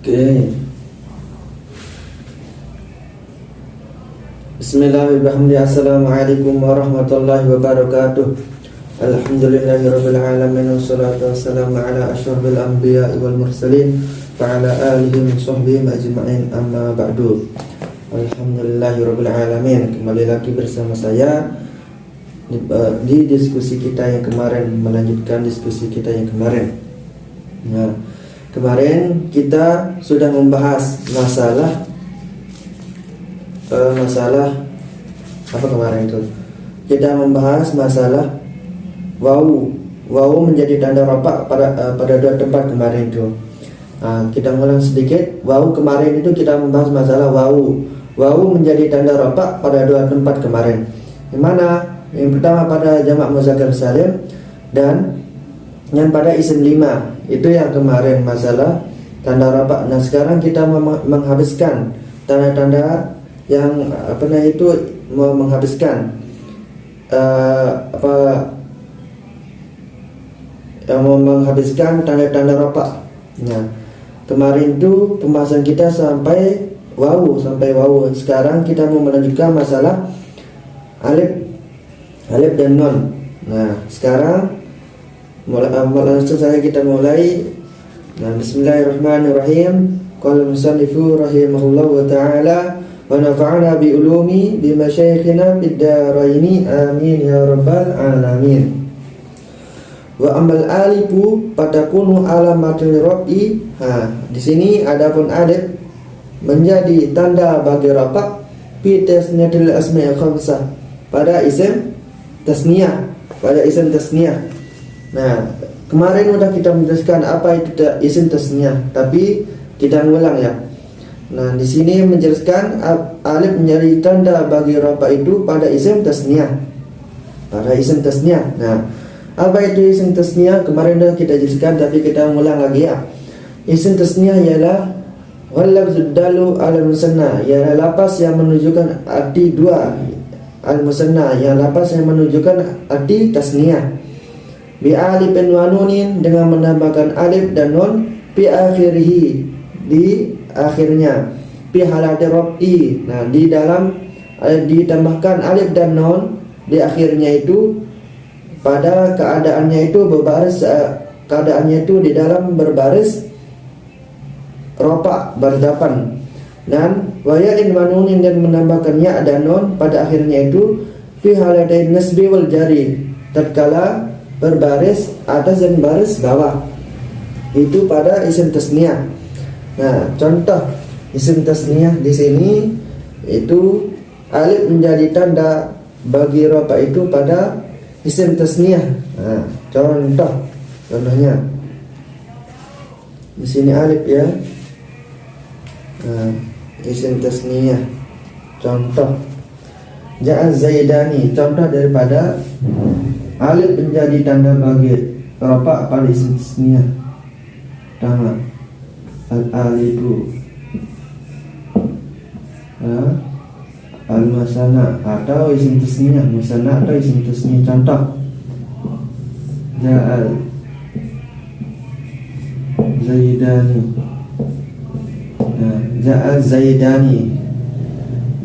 Oke. Bismillahirrahmanirrahim. Assalamualaikum warahmatullahi wabarakatuh. Alhamdulillahirabbil alamin wassalatu wassalamu ala asyrofil anbiya'i wal mursalin wa ala alihi wa sahbihi ajma'in, amma ba'du. Alhamdulillahirabbil alamin. Kembali lagi bersama saya di diskusi kita yang kemarin, melanjutkan diskusi kita yang kemarin. Nah, kemarin kita sudah membahas masalah apa kemarin itu? Kita membahas masalah wawu menjadi tanda rafa pada dua tempat kemarin itu. Kita ngulang sedikit. Wawu kemarin itu kita membahas masalah wawu menjadi tanda rafa pada dua tempat kemarin. Yang mana? Yang pertama pada jamak muzakkar salim dan yang pada isim lima. Itu yang kemarin masalah tanda rafa. Nah, sekarang kita menghabiskan tanda-tanda yang menghabiskan menghabiskan tanda-tanda rafa. Nah, kemarin itu pembahasan kita sampai wawu. Sekarang kita mau melanjutkan masalah alif dan nun. Nah, sekarang langsung saja kita mulai. Nah, bismillahirrahmanirrahim. Qala musannifu rahimahullahu wa ta'ala wa nafa'ana bi ulumi bi masyayikhina fid daraini amin ya rabbal alamin. Wa amal alifu patakunu alamatul rafi. Di sini adapun alif menjadi tanda bagi rafa fi tasniyatil asma'i khamsah, pada isim tasniyah, Nah, kemarin udah kita menjelaskan apa itu isim tasniyah, tapi kita ngulang ya. Nah, di sini menjelaskan alif menjadi tanda bagi rafa itu pada isim tasniyah. Nah, apa itu isim tasniyah? Kemarin udah kita jelaskan, tapi kita ngulang lagi ya. Isim tasniyah ialah wal-lafzud dalu al-musanna, ialah lafaz yang menunjukkan arti dua, al-musanna yang lafaz yang menunjukkan arti tasniyah. Bi alifin wa nunin, dengan menambahkan alif dan nun, fi akhirih, di akhirnya, fi halati rafi. Nah, di dalam ditambahkan alif dan nun di akhirnya itu pada keadaannya itu berbaris, keadaannya itu di dalam berbaris rafa, berhadapan. Dan wayain wa nunin, dan menambahkan ya dan nun pada akhirnya itu fi halatain nasbi wal jari, tatkala berbaris atas dan baris bawah, itu pada isim tasniyah. Nah, contoh isim tasniyah di sini itu alif menjadi tanda bagi rafa itu pada isim tasniyah. Nah, contohnya di sini alif ya. Nah, isim tasniyah. Contoh ja'a zaidani, contoh daripada alif menjadi tanda bagi rafa pada isim tasniyah. Pertama, al-alifu, al-musanna atau isim tasniyah, musanna atau isim tasniyah. Contoh ja'al zaidani. Ja'al zaidani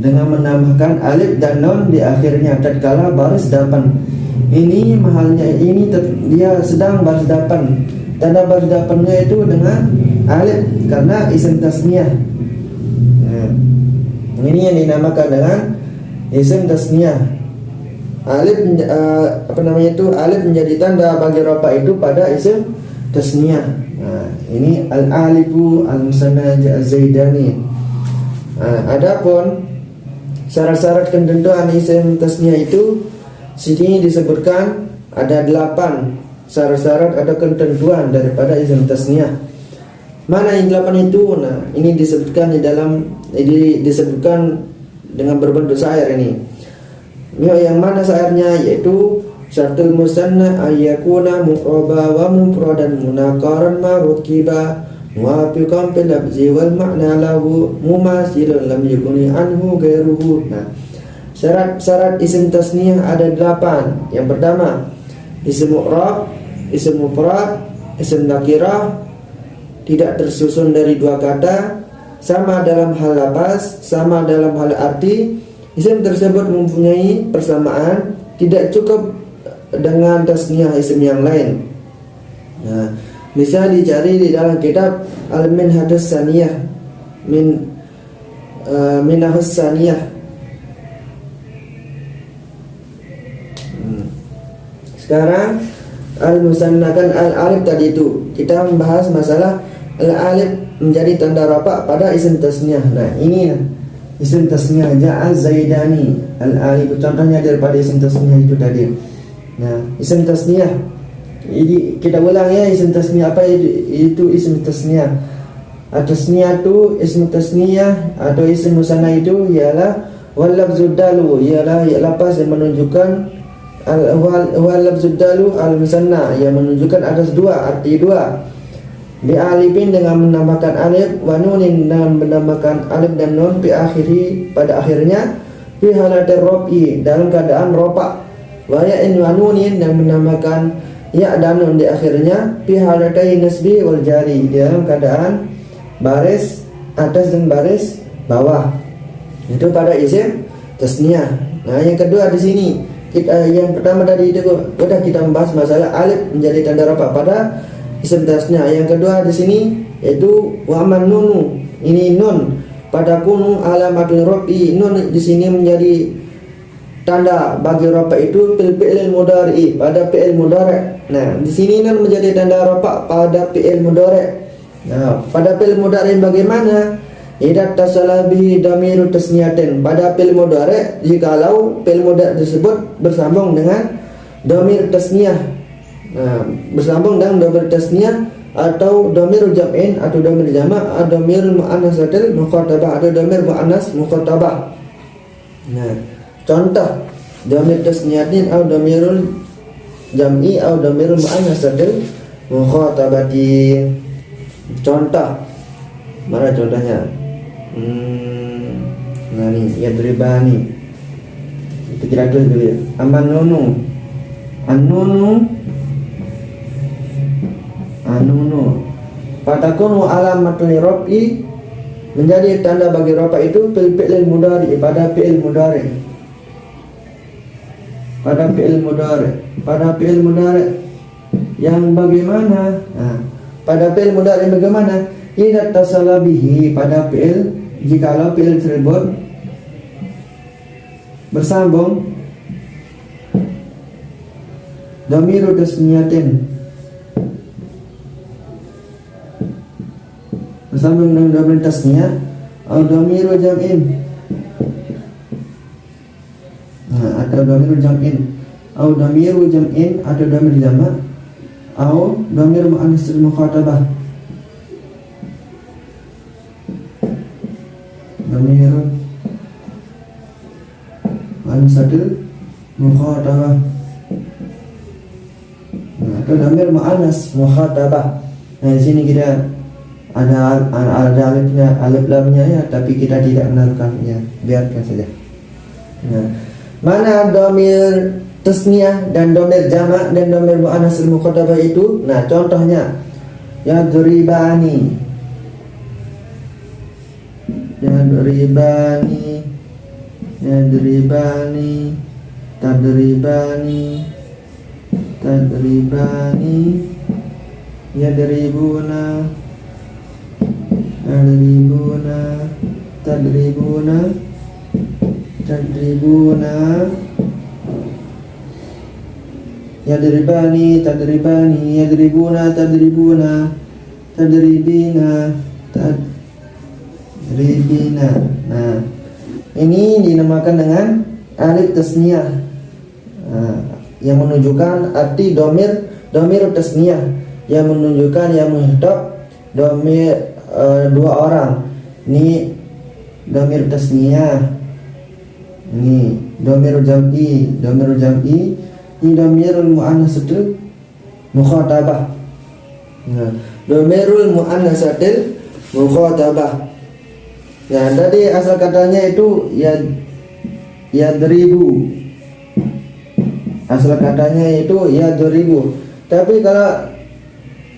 dengan menambahkan alif dan nun di akhirnya tatkala baris depan. Ini mahalnya, ini dia sedang baris depan. Tanda baris depannya itu dengan alif karena isim tasniyah. Ini yang dinamakan dengan isim tasniyah. Alif alif menjadi tanda bagi rafa itu pada isim tasniyah. Nah, ini al-alifu al-musanna zaidani. Adapun syarat-syarat ketentuan isim tasniyah itu sini disebutkan ada 8 syarat-syarat atau ketentuan daripada isim tasniyah. Mana yang 8 itu? Nah, ini disebutkan disebutkan dengan berbentuk syair ini. Yang mana syairnya? Yaitu syartul musanna ayyakuna mu'raba wa mufradan munakaran marukiba muwafiqan fil lafzi wal ma'na lahu mumasilun lam yukuni anhu ghairuhu. Nah, syarat isim tasniyah ada 8. Yang pertama, isim mu'rab, isim mufrad, isim nakirah tidak tersusun dari dua kata, sama dalam hal lafaz, sama dalam hal arti. Isim tersebut mempunyai persamaan, tidak cukup dengan tasniyah isim yang lain. Nah, bisa dicari di dalam kitab Al-Minhajus Saniyah Minhajus Saniyah. Sekarang al-musannakan al-alif tadi itu kita membahas masalah al-alif menjadi tanda rafa pada isim tasniyah. Nah, ini isim tasniyah ja'a zaidani, al-alif contohnya daripada isim tasniyah itu tadi. Nah, isim tasniyah ini kita ulang ya, isim tasniyah apa itu isim tasniyah. Tasniyah itu isim tasniyah atau isim musanna itu ialah wal lafzud dalu, ialah lafaz yang menunjukkan wal lafzud dalu al musanna yang menunjukkan atas dua arti dua. Bi alifin dengan menambahkan alif, wa nunin dengan menambahkan alif dan nun fi akhiri pada akhirnya, fi halatir rafi dalam keadaan rafa, wa ya'in wa nunin dan menambahkan ya dan nun di akhirnya, fi halatai nasbi wal jari dalam keadaan baris atas dan baris bawah. Itu pada isim tasniyah. Nah, yang kedua di sini yang pertama tadi itu sudah kita membahas masalah alif menjadi tanda rafa pada isim tasniyah. Yang kedua di sini yaitu wa man nunu, ini nun pada kunu alamatul rafi. Nun di sini menjadi tanda bagi rafa itu fil fi'il mudhari, pada fi'il mudhari. Nah, di sini nun menjadi tanda rafa pada fi'il mudhari. Nah, pada fi'il mudhari bagaimana? Idza tasala bihi dhamiru tasniyatin, pada fi'il mudhari jikalau fi'il mudhari tersebut bersambung dengan dhamir tasniyah. Nah, bersambung dengan dhamir tasniyah atau dhamir jam'in atau dhamir jama' atau dhamir muannatsatil mukhatabah atau dhamir muannas mukhatabah. Nah, contoh dhamir tasniyatin atau dhamirul jam'i atau dhamirul muannatsatil mukhatabati. Contoh, mana contohnya? Nah nih, ya dribani. Itu kira-kira dulu ya. Amanunu, anunu. Patakunu alamatul rafi menjadi tanda bagi rafa itu fil fi'il mudhari, pada fi'il mudhari. Pada fi'il mudhari yang bagaimana? Nah, pada fi'il mudhari bagaimana? Idza tasala bihi, pada fi'il jikalau fi'il tersebut bersambung dhamiru tasniyatin, bersambung dengan dhamir tasniyah atau dhamiru jam'in. Nah, atau dhamiru jam'in atau dhamiru jam'in atau dhamir jama' atau dhamir muannatsil mukhatabah. Dhamir muannatsil mukhatabah. Nah, atau dhamir muannas mukhatabah. Nah, di sini kita ada alif lamnya ya, tapi kita tidak menaruhkannya, biarkan saja. Nah, mana dhamir tasniyah dan dhamir jama' dan dhamir muannatsil mukhatabah itu? Nah, contohnya yadribani, tadribani, yadribuna, yadribani, yadribuna, tadribina. Nah, ini dinamakan dengan alif tasniyah, yang menunjukkan arti dhamir tasniyah, yang menunjukkan yang menghitab dhamir dua orang. Ini dhamir tasniyah, ini dhamir jam'i, ini dhamirul muannatsatil mukhatabah. Nah, dhamirul muannatsatil mukhatabah. Ya, tadi asal katanya itu yadribu. Asal katanya itu yadribu. Tapi kalau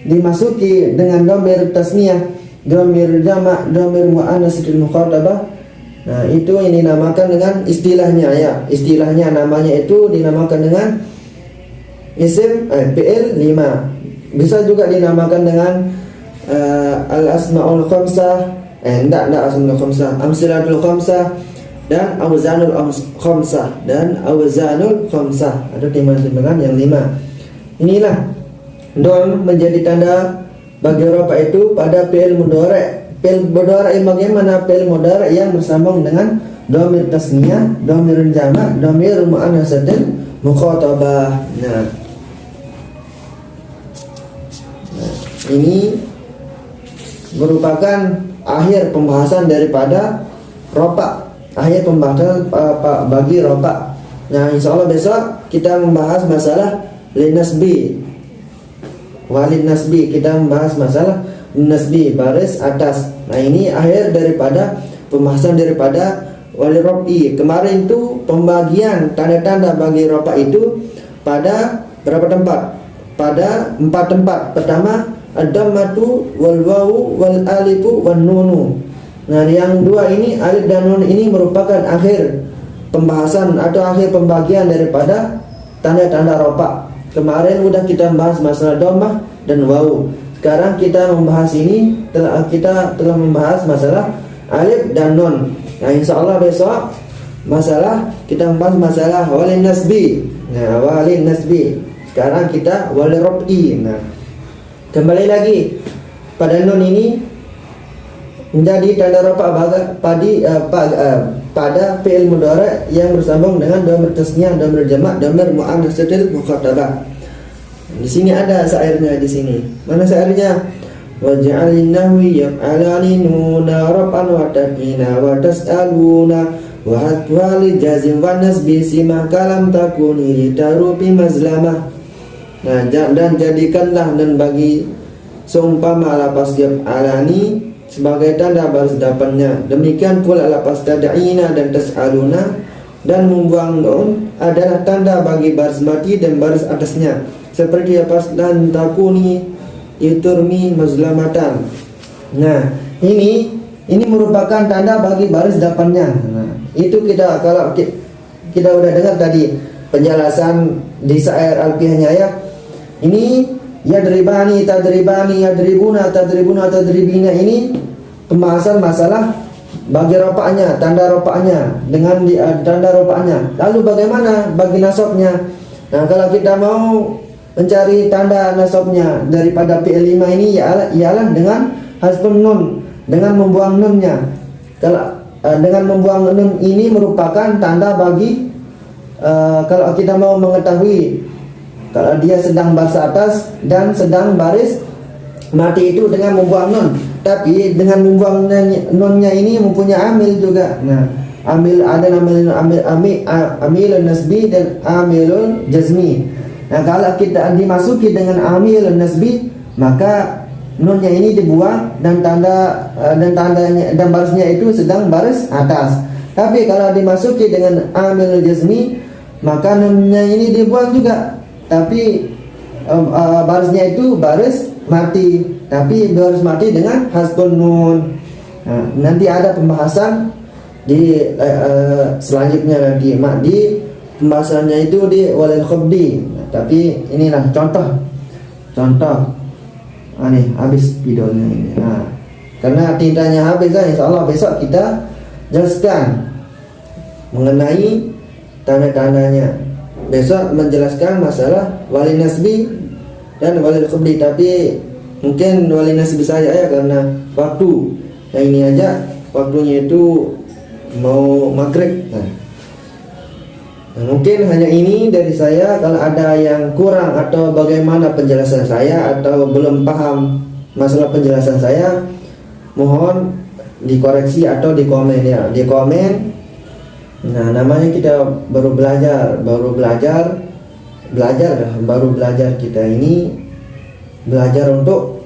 dimasuki dengan dhamir tasniyah, dhamir jamak, dhamir muannatsatil mukhatabah. Nah, itu ini dinamakan dengan istilahnya ya. Istilahnya namanya itu dinamakan dengan isim fi'il 5. Bisa juga dinamakan dengan al-asmaul khamsah, enggak asmaul khamsah, amsilatul khamsah dan awzanul khamsah ada timbangan yang 5. Inilah dom menjadi tanda bagi rafa itu pada fi'il mudhari'. Fi'il mudhari' bagaimana? Fi'il mudhari' yang bersambung dengan dhamir tasniyah, dhamir jamak, dhamir muannatsatil mukhatabah. Nah, ini merupakan akhir pembahasan daripada rafa, akhir pembahasan bagi rafa. Nah, insyaallah besok kita membahas masalah linasbi. Walid nasbi, kita membahas masalah nasbi, baris atas. Nah, ini akhir daripada pembahasan daripada wali rafi. Kemarin itu pembagian tanda-tanda bagi rafa itu pada berapa tempat? Pada 4 tempat. Pertama, ad-dhammatu wal wawu wal alifu wan nunu. Nah, yang dua ini, alif dan nun ini merupakan akhir pembahasan atau akhir pembagian daripada tanda-tanda rafa. Kemarin udah kita bahas masalah dhammah dan wawu. Sekarang kita membahas kita telah membahas masalah alif dan nun. Nah, insyaallah besok kita membahas masalah walin nasbi. Nah, walin nasbi. Sekarang kita walin rafi. Nah, kembali lagi pada nun ini menjadi tanda rafa pada fi'il mudhari' yang bersambung dengan dhamir tasniyah, dhamir jamak, dhamir muannatsatil mukhatabah. Di sini ada syairnya di sini. Mana syairnya? Waj'alin nahwi yaf'alani nuna raf'an wa tad'ina wa tas'aluna wa hatwa li jazim wa nasbi simah kalam takuni tarubi mazlamah. Nah, dan jadikanlah dan bagi seumpama lapas yaf'alani sebagai tanda baris depannya. Demikian pula lapas tad'ina dan tas'aluna dan membuang nun adalah tanda bagi baris mati dan baris atasnya. Seperti lapas dan takuni iturmi mazlamatan. Nah, ini merupakan tanda bagi baris depannya. Nah, itu kalau kita udah dengar tadi penjelasan di syair alfiyahnya ya. Ini yadribani, tadribani, yadribuna, tadribina, ini pembahasan masalah bagi rofa'nya, tanda rofa'nya dengan tanda rofa'nya. Lalu bagaimana bagi nasabnya? Nah, kalau kita mau mencari tanda nasabnya daripada fi'il 5 ini ialah dengan hasbun nun, dengan membuang nunnya. Kalau dengan membuang nun ini merupakan tanda bagi kalau kita mau mengetahui kalau dia sedang baris atas dan sedang baris mati itu dengan membuang nun. Tapi dengan membuang nunnya ini mempunyai amil juga. Nah, amil ada namanya amilun nasbi dan amilun jazmi. Nah, kalau kita dimasuki dengan amilun nasbi, maka nunnya ini dibuang dan tandanya dan barisnya itu sedang baris atas. Tapi kalau dimasuki dengan amilun jazmi, maka nunnya ini dibuang juga. Tapi barisnya itu baris mati, tapi baris mati dengan hasbun nun. Nah, nanti ada pembahasan di selanjutnya nanti di pembahasannya itu di walil khobdi. Nah, tapi inilah contoh. Nih habis videonya ini. Nah, karena tintanya habis kan, insyaallah besok kita jelaskan mengenai tanda-tandanya. Besok menjelaskan masalah wali nasbi dan wali khobdi. Tapi mungkin wali nasbi saya ya karena waktu. Nah, ini aja waktunya itu mau maghrib. Nah, mungkin hanya ini dari saya. Kalau ada yang kurang atau bagaimana penjelasan saya atau belum paham masalah penjelasan saya, mohon dikoreksi atau di komen ya, di komen. Nah, namanya kita baru belajar kita ini belajar untuk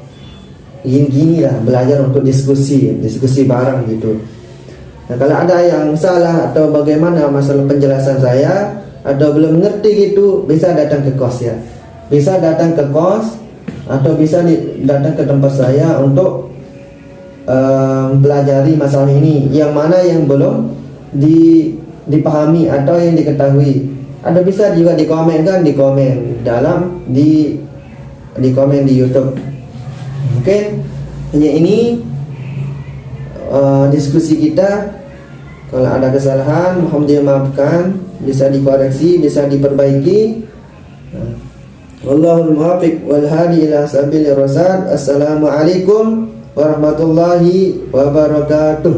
gini lah, belajar untuk diskusi bareng gitu. Nah, kalau ada yang salah atau bagaimana masalah penjelasan saya atau belum ngerti gitu, bisa datang ke kos ya. Bisa datang ke kos atau bisa datang ke tempat saya untuk pelajari masalah ini, yang mana yang belum dipahami atau yang diketahui. Anda bisa juga dikomenkan di komen di komen di YouTube. Mungkin hanya ini diskusi kita. Kalau ada kesalahan mohon dimaafkan, bisa dikoreksi, bisa diperbaiki. Wallahul muwaffiq wal hadi ila sabilir rasyad. Assalamualaikum warahmatullahi wabarakatuh.